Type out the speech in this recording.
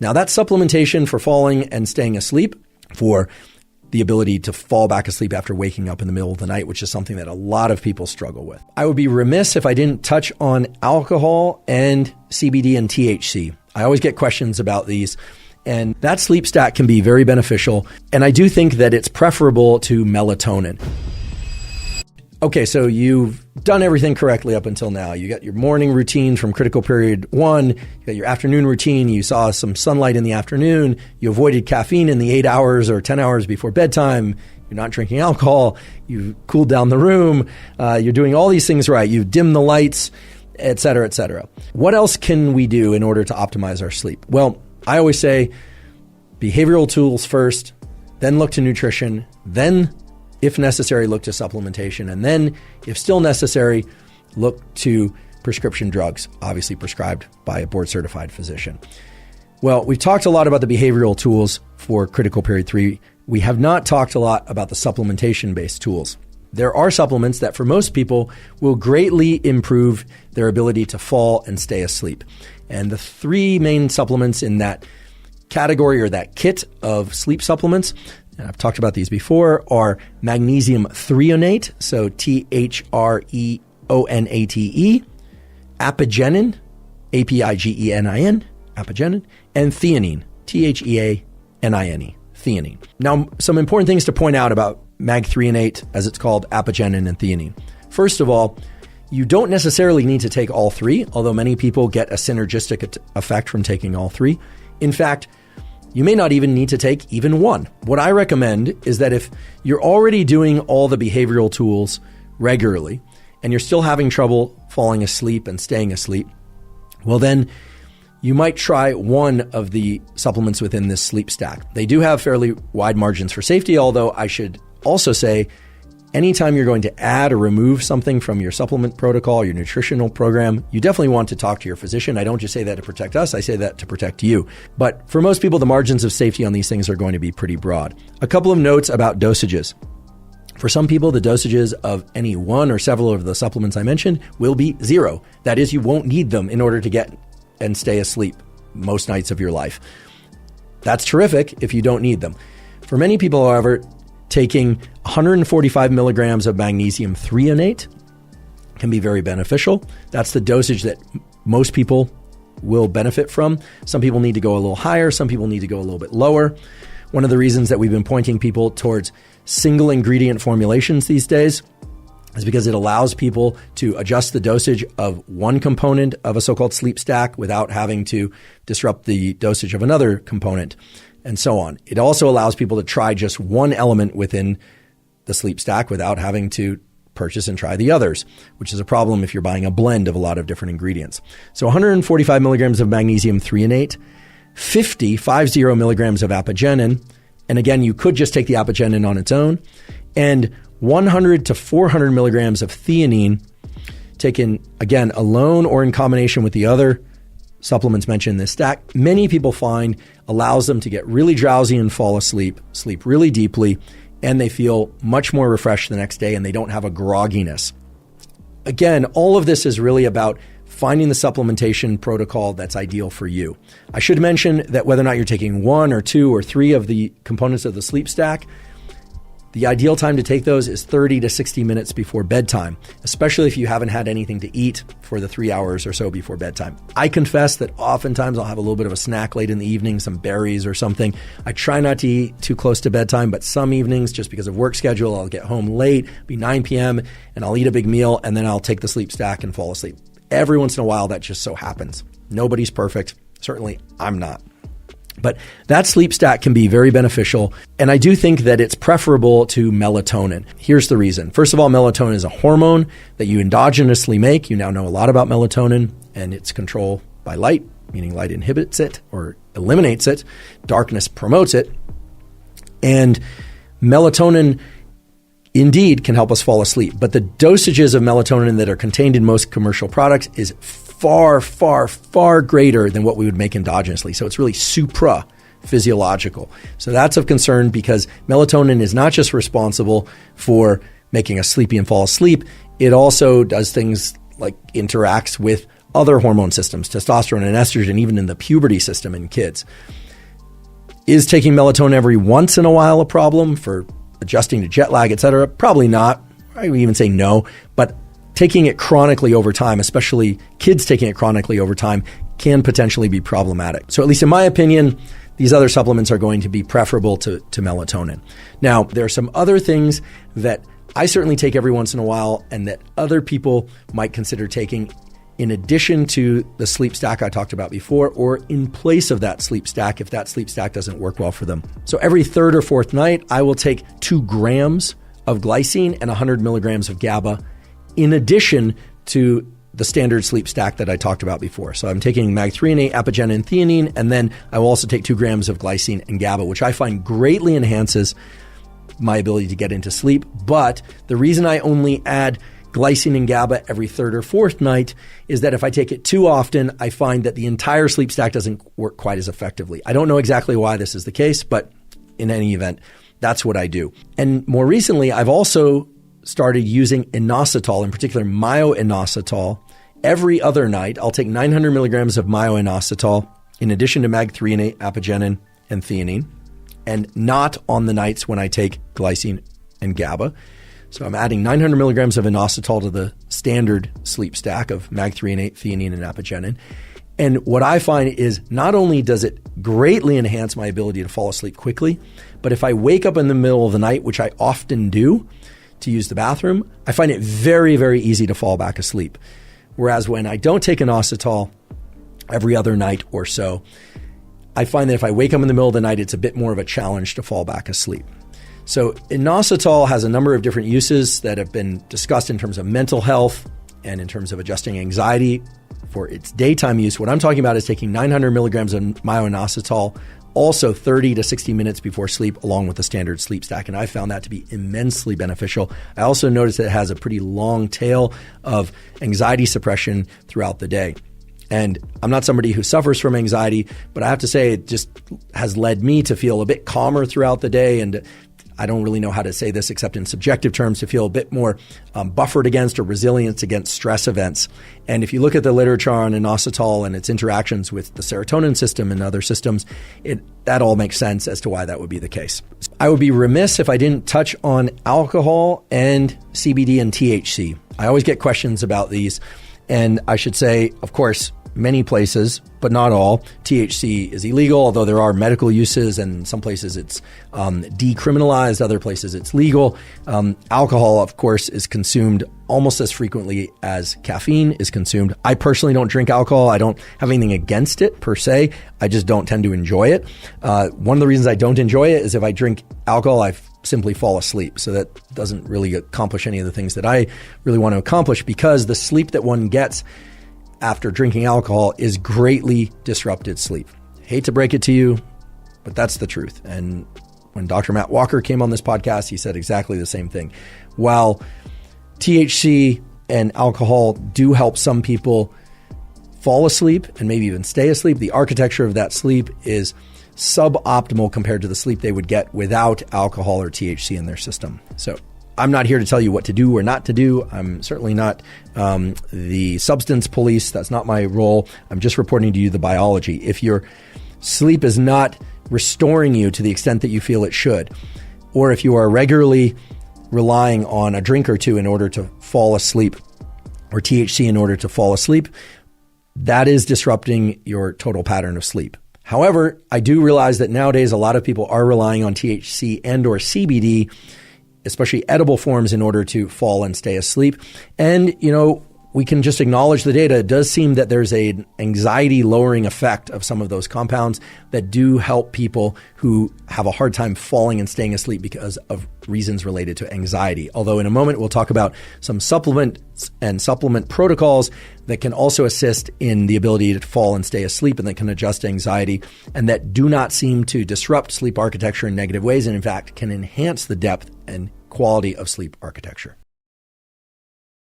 Now that's supplementation for falling and staying asleep, for the ability to fall back asleep after waking up in the middle of the night, which is something that a lot of people struggle with. I would be remiss if I didn't touch on alcohol and CBD and THC. I always get questions about these, and that sleep stack can be very beneficial. And I do think that it's preferable to melatonin. Okay, so you've done everything correctly up until now. You got your morning routine from critical period 1. You got your afternoon routine. You saw some sunlight in the afternoon. You avoided caffeine in the 8 hours or 10 hours before bedtime. You're not drinking alcohol. You cooled down the room. You're doing all these things right. You dim the lights, et cetera, et cetera. What else can we do in order to optimize our sleep? Well, I always say behavioral tools first, then look to nutrition, then if necessary, look to supplementation. And then, if still necessary, look to prescription drugs, obviously prescribed by a board-certified physician. Well, we've talked a lot about the behavioral tools for critical period 3. We have not talked a lot about the supplementation-based tools. There are supplements that for most people will greatly improve their ability to fall and stay asleep. And the 3 main supplements in that category or that kit of sleep supplements, and I've talked about these before, are Magnesium Threonate, so Threonate, Apigenin, Apigenin, Apigenin, and Theanine, Theanine, Theanine. Now, some important things to point out about Mag-Threonate, as it's called, Apigenin, and Theanine. First of all, you don't necessarily need to take all 3, although many people get a synergistic effect from taking all 3. In fact, you may not even need to take even one. What I recommend is that if you're already doing all the behavioral tools regularly and you're still having trouble falling asleep and staying asleep, well then you might try one of the supplements within this sleep stack. They do have fairly wide margins for safety, although I should also say anytime you're going to add or remove something from your supplement protocol, your nutritional program, you definitely want to talk to your physician. I don't just say that to protect us, I say that to protect you. But for most people, the margins of safety on these things are going to be pretty broad. A couple of notes about dosages. For some people, the dosages of any one or several of the supplements I mentioned will be 0. That is, you won't need them in order to get and stay asleep most nights of your life. That's terrific if you don't need them. For many people, however, taking 145 milligrams of magnesium threonate can be very beneficial. That's the dosage that most people will benefit from. Some people need to go a little higher. Some people need to go a little bit lower. One of the reasons that we've been pointing people towards single ingredient formulations these days is because it allows people to adjust the dosage of one component of a so-called sleep stack without having to disrupt the dosage of another component, and so on. It also allows people to try just one element within the sleep stack without having to purchase and try the others, which is a problem if you're buying a blend of a lot of different ingredients. So 145 milligrams of magnesium threonate, 50 milligrams of apigenin, and again, you could just take the apigenin on its own, and 100 to 400 milligrams of theanine, taken again alone or in combination with the other supplements mentioned in this stack, many people find allows them to get really drowsy and fall asleep, sleep really deeply, and they feel much more refreshed the next day and they don't have a grogginess. Again, all of this is really about finding the supplementation protocol that's ideal for you. I should mention that whether or not you're taking 1 or 2 or 3 of the components of the sleep stack, the ideal time to take those is 30 to 60 minutes before bedtime, especially if you haven't had anything to eat for the 3 hours or so before bedtime. I confess that oftentimes I'll have a little bit of a snack late in the evening, some berries or something. I try not to eat too close to bedtime, but some evenings, just because of work schedule, I'll get home late, be 9 p.m., and I'll eat a big meal, and then I'll take the sleep stack and fall asleep. Every once in a while, that just so happens. Nobody's perfect. Certainly, I'm not. But that sleep stack can be very beneficial, and I do think that it's preferable to melatonin. Here's the reason. First of all, melatonin is a hormone that you endogenously make. You now know a lot about melatonin and its control by light, meaning light inhibits it or eliminates it. Darkness promotes it. And melatonin indeed can help us fall asleep, but the dosages of melatonin that are contained in most commercial products is far, far, far greater than what we would make endogenously. So it's really supra-physiological. So that's of concern because melatonin is not just responsible for making us sleepy and fall asleep. It also does things like interacts with other hormone systems, testosterone and estrogen, even in the puberty system in kids. Is taking melatonin every once in a while a problem for adjusting to jet lag, et cetera? Probably not. I would even say no. But taking it chronically over time, especially kids taking it chronically over time, can potentially be problematic. So at least in my opinion, these other supplements are going to be preferable to melatonin. Now, there are some other things that I certainly take every once in a while and that other people might consider taking in addition to the sleep stack I talked about before, or in place of that sleep stack if that sleep stack doesn't work well for them. So every third or fourth night, I will take 2 grams of glycine and 100 milligrams of GABA in addition to the standard sleep stack that I talked about before. So I'm taking Mag-threonate, Apigenin, and Theanine, and then I will also take 2 grams of glycine and GABA, which I find greatly enhances my ability to get into sleep. But the reason I only add glycine and GABA every third or fourth night is that if I take it too often, I find that the entire sleep stack doesn't work quite as effectively. I don't know exactly why this is the case, but in any event, that's what I do. And more recently, I've also started using inositol, in particular myo-inositol, every other night. I'll take 900 milligrams of myo-inositol in addition to Mag-threonate, Apigenin, and Theanine, and not on the nights when I take glycine and GABA. So I'm adding 900 milligrams of inositol to the standard sleep stack of Mag-threonate, Theanine, and Apigenin. And what I find is not only does it greatly enhance my ability to fall asleep quickly, but if I wake up in the middle of the night, which I often do, to use the bathroom, I find it very, very easy to fall back asleep. Whereas when I don't take inositol every other night or so, I find that if I wake up in the middle of the night, it's a bit more of a challenge to fall back asleep. So inositol has a number of different uses that have been discussed in terms of mental health and in terms of adjusting anxiety for its daytime use. What I'm talking about is taking 900 milligrams of myo-inositol also 30 to 60 minutes before sleep, along with the standard sleep stack. And I found that to be immensely beneficial. I also noticed that it has a pretty long tail of anxiety suppression throughout the day. And I'm not somebody who suffers from anxiety, but I have to say it just has led me to feel a bit calmer throughout the day. And I don't really know how to say this except in subjective terms, to feel a bit more buffered against or resilient against stress events. And if you look at the literature on inositol and its interactions with the serotonin system and other systems, that all makes sense as to why that would be the case. I would be remiss if I didn't touch on alcohol and CBD and THC. I always get questions about these. And I should say, of course, many places, but not all, THC is illegal, although there are medical uses, and in some places it's decriminalized, other places it's legal. Alcohol, of course, is consumed almost as frequently as caffeine is consumed. I personally don't drink alcohol. I don't have anything against it per se. I just don't tend to enjoy it. One of the reasons I don't enjoy it is if I drink alcohol, I simply fall asleep. So that doesn't really accomplish any of the things that I really want to accomplish, because the sleep that one gets after drinking alcohol is greatly disrupted sleep. Hate to break it to you, but that's the truth. And when Dr. Matt Walker came on this podcast, he said exactly the same thing. While THC and alcohol do help some people fall asleep and maybe even stay asleep, the architecture of that sleep is suboptimal compared to the sleep they would get without alcohol or THC in their system. So I'm not here to tell you what to do or not to do. I'm certainly not the substance police. That's not my role. I'm just reporting to you the biology. If your sleep is not restoring you to the extent that you feel it should, or if you are regularly relying on a drink or two in order to fall asleep, or THC in order to fall asleep, that is disrupting your total pattern of sleep. However, I do realize that nowadays a lot of people are relying on THC and or CBD, especially edible forms, in order to fall and stay asleep. And, we can just acknowledge the data. It does seem that there's an anxiety lowering effect of some of those compounds that do help people who have a hard time falling and staying asleep because of reasons related to anxiety. Although in a moment, we'll talk about some supplements and supplement protocols that can also assist in the ability to fall and stay asleep, and that can adjust anxiety, and that do not seem to disrupt sleep architecture in negative ways, and in fact can enhance the depth and quality of sleep architecture.